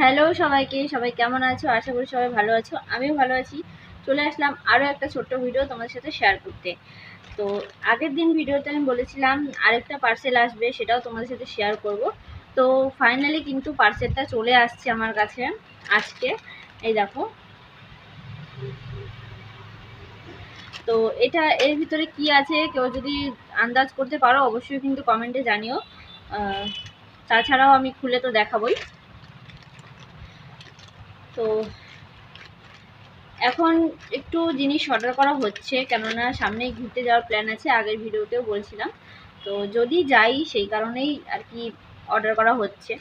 Hello সবাইকে, সবাই কেমন আছো? আশা করি সবাই ভালো আছো। আমিও ভালো আছি। চলে আসলাম আরও একটা ছোট্ট ভিডিও তোমাদের সাথে শেয়ার করতে। তো আগের দিন ভিডিওতে আমি বলেছিলাম আরেকটা পার্সেল আসবে, সেটাও তোমাদের সাথে শেয়ার করব। তো ফাইনালি কিন্তু পার্সেলটা চলে আসছে আমার কাছে আজকে। এই দেখো, তো এটা এর ভিতরে কি আছে কেউ যদি আন্দাজ করতে পারো অবশ্যই কিন্তু কমেন্টে জানিও। তাছাড়াও আমি খুলে তো দেখাবই। তো এখন একটু জিনিস অর্ডার করা হচ্ছে, কেননা সামনেই ঘুরতে যাওয়ার প্ল্যান আছে, আগের ভিডিওতেও বলছিলাম। তো যদি যাই সেই কারণেই আর কি অর্ডার করা হচ্ছে।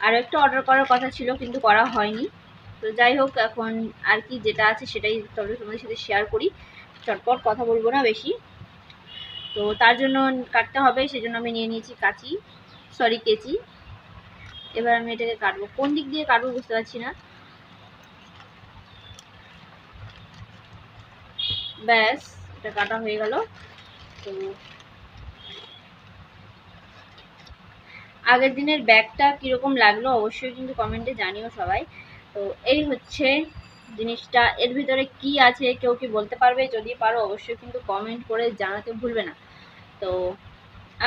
আর একটা অর্ডার করার কথা ছিল কিন্তু করা হয়নি। তো যাই হোক, এখন আর কি যেটা আছে সেটাই তবে তোমাদের সাথে শেয়ার করি। চটপট কথা বলবো না বেশি। তো তার জন্য কাটতে হবে, সেজন্য আমি নিয়ে নিয়েছি কেচি। এবার আমি এটাকে কাটবো, কোন দিক দিয়ে কাটবো বুঝতে পারছি না। ব্যাস, এটা কাটা হয়ে গেল। তো আগের দিনের ব্যাগটা কীরকম লাগলো অবশ্যই কিন্তু কমেন্টে জানিও সবাই। তো এই হচ্ছে জিনিসটা, এর ভিতরে কি আছে কেউ কি বলতে পারবে? যদি পারো অবশ্যই কিন্তু কমেন্ট করে জানাতে ভুলবে না। তো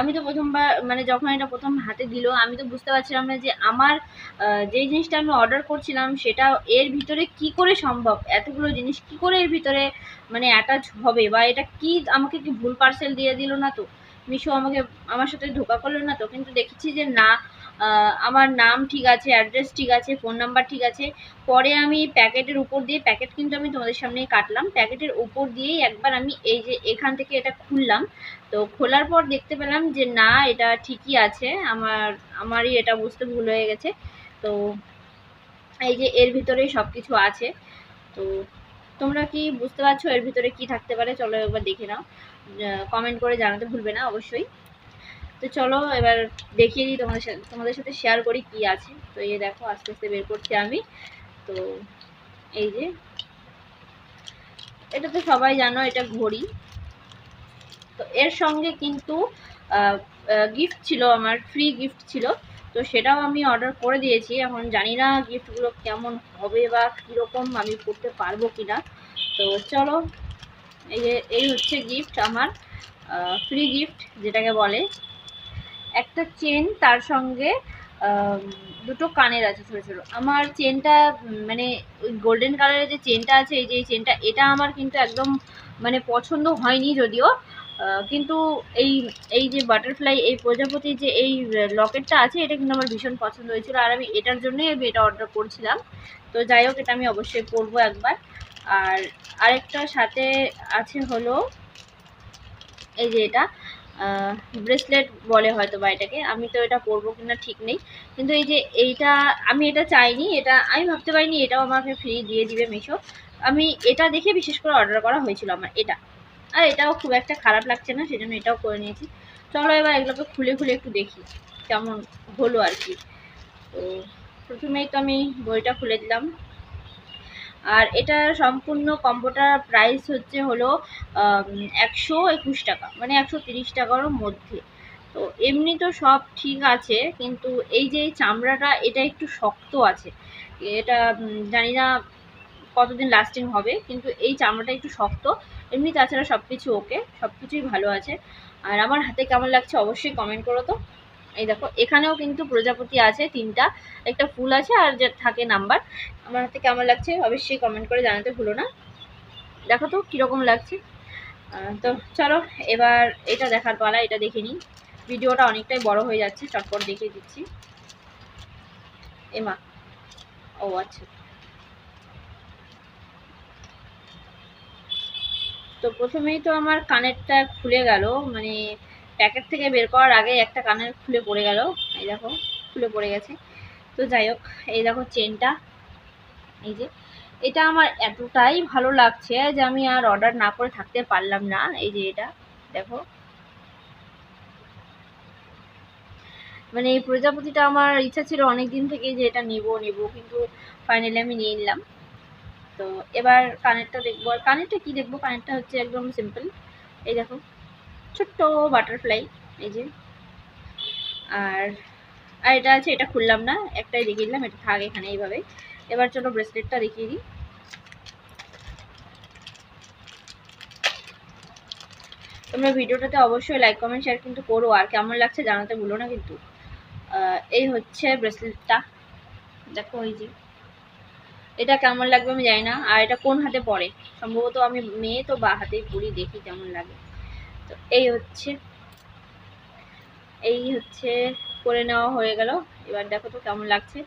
আমি তো প্রথমবার মানে যখন এটা প্রথম হাতে দিল আমি তো বুঝতে পারছিলাম না যে আমার যেই জিনিসটা আমি অর্ডার করছিলাম সেটা এর ভিতরে কি করে সম্ভব, এতগুলো জিনিস কি করে এর ভিতরে মানে অ্যাটাচ হবে, বা এটা কি আমাকে কি ভুল পার্সেল দিয়ে দিল না তো, মিশো আমাকে আমার সাথে ধোকা করলো না তো? কিন্তু দেখেছি যে না, আমার নাম ঠিক আছে, অ্যাড্রেস ঠিক আছে, ফোন নাম্বার ঠিক আছে। পরে আমি প্যাকেটের উপর দিয়ে, প্যাকেট কিন্তু আমি তোমাদের সামনেই কাটলাম, প্যাকেটের উপর দিয়েই একবার আমি এই যে এখান থেকে এটা খুললাম। তো খোলার পর দেখতে পেলাম যে না, এটা ঠিকই আছে, আমারই এটা বুঝতে ভুল হয়ে গেছে। তো এই যে এর ভিতরেই সব কিছু আছে। তো তোমরা কি বুঝতে পারছো এর ভিতরে কি থাকতে পারে? চলো একবার দেখে নাও, কমেন্ট করে জানাতে ভুলবে না অবশ্যই। তো চলো এবার দেখিয়ে দিই তোমাদের সাথে শেয়ার করি কি আছে। তো এই দেখো আস্তে আস্তে বের করছি আমি। তো এই যে, এটা তো সবাই জানো, এটা ঘড়ি। তো এর সঙ্গে কিন্তু গিফট ছিল, আমার ফ্রি গিফট ছিল। তো সেটাও আমি অর্ডার করে দিয়েছি। এখন জানি না গিফটগুলো কেমন হবে বা কীরকম আমি করতে পারবো কিনা। তো চলো, এই হচ্ছে গিফট আমার, ফ্রি গিফট যেটাকে বলে। একটা চেন, তার সঙ্গে দুটো কানের আছে ছোটো ছোটো। আমার চেনটা মানে ওই গোল্ডেন কালারের যে চেনটা আছে, এই যে এই চেনটা, এটা আমার কিন্তু একদম মানে পছন্দ হয়নি যদিও, কিন্তু এই এই যে বাটারফ্লাই, এই প্রজাপতির যে এই লকেটটা আছে, এটা কিন্তু আমার ভীষণ পছন্দ হয়েছিল, আর আমি এটার জন্যই আমি এটা অর্ডার করছিলাম। তো যাই হোক, এটা আমি অবশ্যই পরবো একবার। আর আরেকটা সাথে আছে হলো এই যে এটা ব্রেসলেট বলে হয়তো বা এটাকে, আমি তো এটা পরবো কিনা ঠিক নেই। কিন্তু এই যে এইটা, আমি এটা চাইনি, এটা আমি ভাবতে পারিনি এটাও আমাকে ফ্রি দিয়ে দিবে মিশো। আমি এটা দেখে বিশেষ করে অর্ডার করা হয়েছিল আমার এটা। আর এটাও খুব একটা খারাপ লাগছে না, সেজন্য এটাও করে নিয়েছি। চলো এবার এগুলোকে খুলে খুলে একটু দেখি কেমন হলো আর কি। তো প্রথমেই তো আমি বইটা খুলে দিলাম। আর এটার সম্পূর্ণ কম্বোটার প্রাইস হচ্ছে হলো 121 টাকা, মানে 130 টাকারও মধ্যে। তো এমনি তো সব ঠিক আছে, কিন্তু এই যে এই চামড়াটা এটা একটু শক্ত আছে। এটা জানি না কতদিন লাস্টিং হবে, কিন্তু এই চামড়াটা একটু শক্ত। এমনি তাছাড়া সব কিছু ওকে, সব কিছুই ভালো আছে। আর আমার হাতে কেমন লাগছে অবশ্যই কমেন্ট করো তো। এই দেখো, এখানেও কিন্তু প্রজাপতি আছে তিনটা, একটা ফুল আছে আর যে থাকে নাম্বার। আমার হাতে কেমন লাগছে অবশ্যই কমেন্ট করে জানাতে ভুলো না। দেখো তো কীরকম লাগছে। তো চলো এবার এটা দেখার পালা, এটা দেখে নিই। ভিডিওটা অনেকটাই বড় হয়ে যাচ্ছে, চটপট দেখিয়ে দিচ্ছি। এমা, ও আচ্ছা। তো প্রথমেই তো আমার কানেরটা খুলে গেল, মানে প্যাকেট থেকে বের করার আগে একটা কানের খুলে পড়ে গেল। এই দেখো, খুলে পড়ে গেছে। তো যাই হোক, এই দেখো চেনটা, এই যে এটা আমার এতটাই ভালো লাগছে যে আমি আর অর্ডার না করে থাকতে পারলাম না। এই যে এটা দেখো, মানে এই প্রজাপতিটা আমার ইচ্ছা ছিল অনেক দিন থেকে যে এটা নিব নিব, কিন্তু ফাইনালি আমি নিয়ে নিলাম। তো এবার কানেরটা দেখবো। আর কানেরটা কি দেখবো, কানেরটা হচ্ছে একদম সিম্পল। এই দেখো, ছোট্ট বাটারফ্লাই, এই যে। আর আর এটা আছে, এটা খুললাম না, একটাই দেখিয়ে দিলাম, এটা থাক এখানে এইভাবে। এবার চলো ব্রেসলেটটা দেখিয়ে দিই। তোমরা ভিডিওটাতে অবশ্যই লাইক কমেন্ট শেয়ার কিন্তু করো, আর কেমন লাগছে জানাতে ভুলো না কিন্তু। এই হচ্ছে ব্রেসলেটটা, দেখো এই যে। এটা কেমন লাগবে আমি জানি না। আর এটা কোন হাতে পরে, সম্ভবত আমি মেয়ে তো বা হাতেই পরি, দেখি কেমন লাগে। তো এই হচ্ছে করে নেওয়া হয়ে গেল। এবার দেখো তো কেমন লাগছে,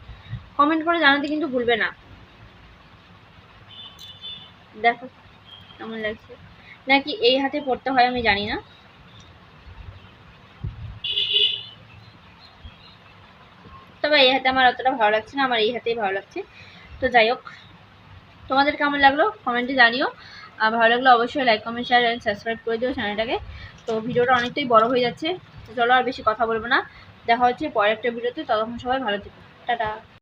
কমেন্ট করে জানাতে কিন্তু ভুলবে না। দেখো কেমন লাগছে, নাকি এই হাতে পড়তে হয় আমি জানি না। তবে এই হাতে আমার অতটা ভালো লাগছে না, আমার এই হাতেই ভালো লাগছে। তো যাই হোক, তোমাদের কেমন লাগলো কমেন্টে জানিও। আর ভালো লাগলে অবশ্যই like comment share and subscribe করে দিও চ্যানেলটাকে। তো ভিডিওটা অনেকটাই বড় হয়ে যাচ্ছে, চলো আর বেশি কথা বলবো না, দেখা হচ্ছে পরের একটা ভিডিওতে। ততক্ষণ সবাই ভালো থেকো, টাটা।